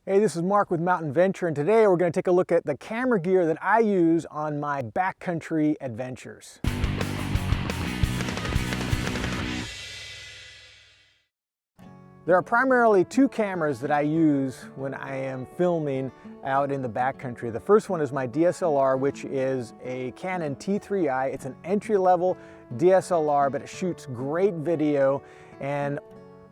Hey, this is Mark with Mountain Venture, and today we're going to take a look at the camera gear that I use on my backcountry adventures. There are primarily two cameras that I use when I am filming out in the backcountry. The first one is my DSLR, which is a Canon T3i. It's an entry-level DSLR, but it shoots great video. And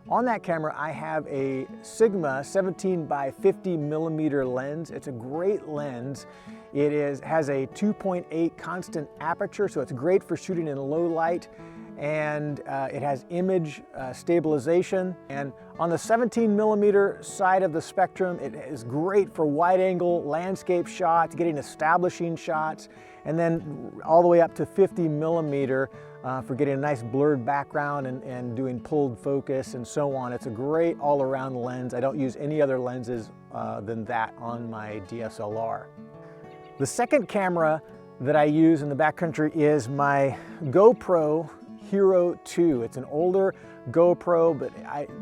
on that camera, I have a Sigma 17 by 50 millimeter lens. It's a great lens. It has a 2.8 constant aperture, so it's great for shooting in low light. And it has image stabilization. And on the 17 millimeter side of the spectrum, it is great for wide angle landscape shots, getting establishing shots, and then all the way up to 50 millimeter for getting a nice blurred background and doing pulled focus and so on. It's a great all-around lens. I don't use any other lenses than that on my DSLR. The second camera that I use in the backcountry is my GoPro Hero 2. It's an older GoPro, but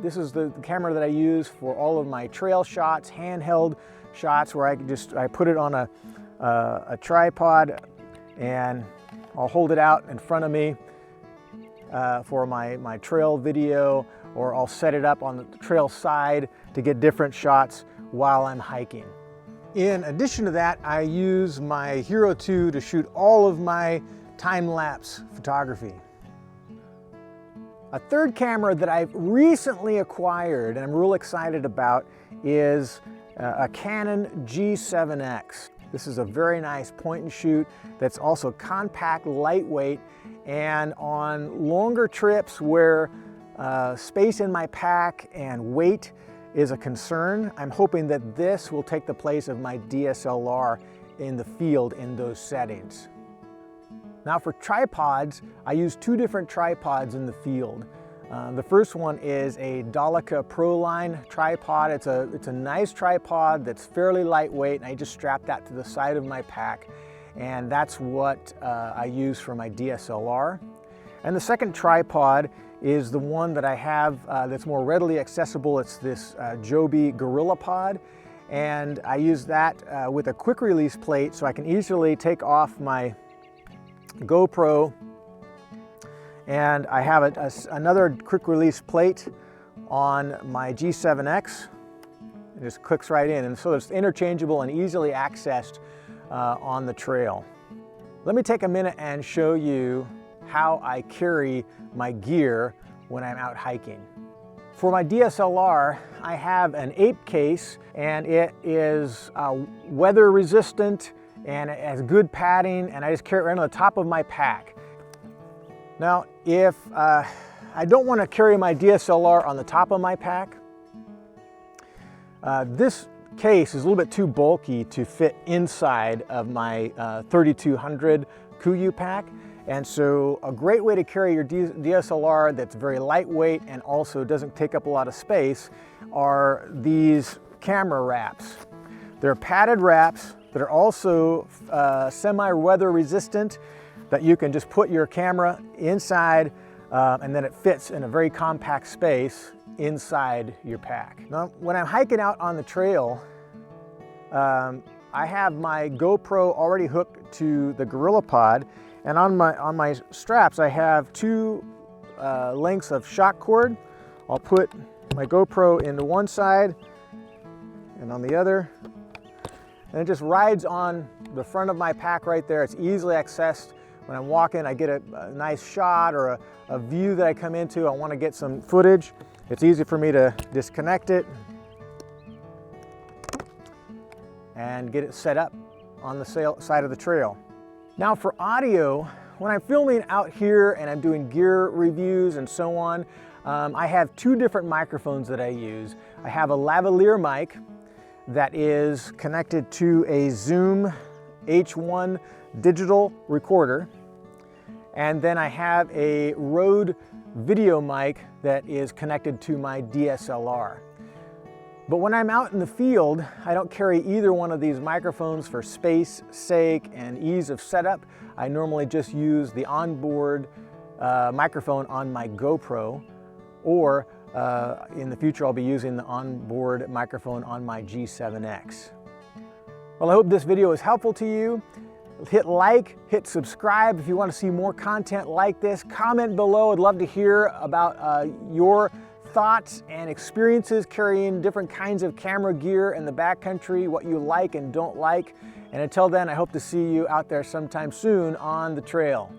this is the camera that I use for all of my trail shots, handheld shots, where I put it on a tripod and I'll hold it out in front of me for my trail video, or I'll set it up on the trail side to get different shots while I'm hiking. In addition to that, I use my Hero 2 to shoot all of my time-lapse photography. A third camera that I've recently acquired and I'm real excited about is a Canon G7X. This is a very nice point and shoot that's also compact, lightweight, and on longer trips where space in my pack and weight is a concern, I'm hoping that this will take the place of my DSLR in the field in those settings. Now for tripods, I use two different tripods in the field. The first one is a Dolica Proline tripod. It's a nice tripod that's fairly lightweight, and I just strap that to the side of my pack, and that's what I use for my DSLR. And the second tripod is the one that I have that's more readily accessible. It's this Joby Gorilla Pod, and I use that with a quick release plate so I can easily take off my GoPro, and I have another quick release plate on my G7X. It just clicks right in, and so it's interchangeable and easily accessed on the trail. Let me take a minute and show you how I carry my gear when I'm out hiking. For my DSLR, I have an ape case, and it is weather resistant, and it has good padding, and I just carry it right on the top of my pack. Now, if I don't want to carry my DSLR on the top of my pack, this case is a little bit too bulky to fit inside of my 3200 KUIU pack. And so a great way to carry your DSLR that's very lightweight and also doesn't take up a lot of space are these camera wraps. They're padded wraps that are also semi-weather resistant, that you can just put your camera inside and then it fits in a very compact space inside your pack. Now, when I'm hiking out on the trail, I have my GoPro already hooked to the Gorilla Pod, and on my straps I have two lengths of shock cord. I'll put my GoPro into one side and on the other, and it just rides on the front of my pack right there. It's easily accessed. When I'm walking, I get a nice shot or a view that I come into. I want to get some footage. It's easy for me to disconnect it and get it set up on the side of the trail. Now for audio, when I'm filming out here and I'm doing gear reviews and so on, I have two different microphones that I use. I have a lavalier mic that is connected to a Zoom H1 digital recorder, and then I have a Rode video mic that is connected to my DSLR. But when I'm out in the field, I don't carry either one of these microphones for space sake and ease of setup. I normally just use the onboard microphone on my GoPro, or In the future, I'll be using the onboard microphone on my G7X. Well, I hope this video is helpful to you. Hit like, hit subscribe if you want to see more content like this. Comment below. I'd love to hear about your thoughts and experiences carrying different kinds of camera gear in the backcountry, what you like and don't like. And until then, I hope to see you out there sometime soon on the trail.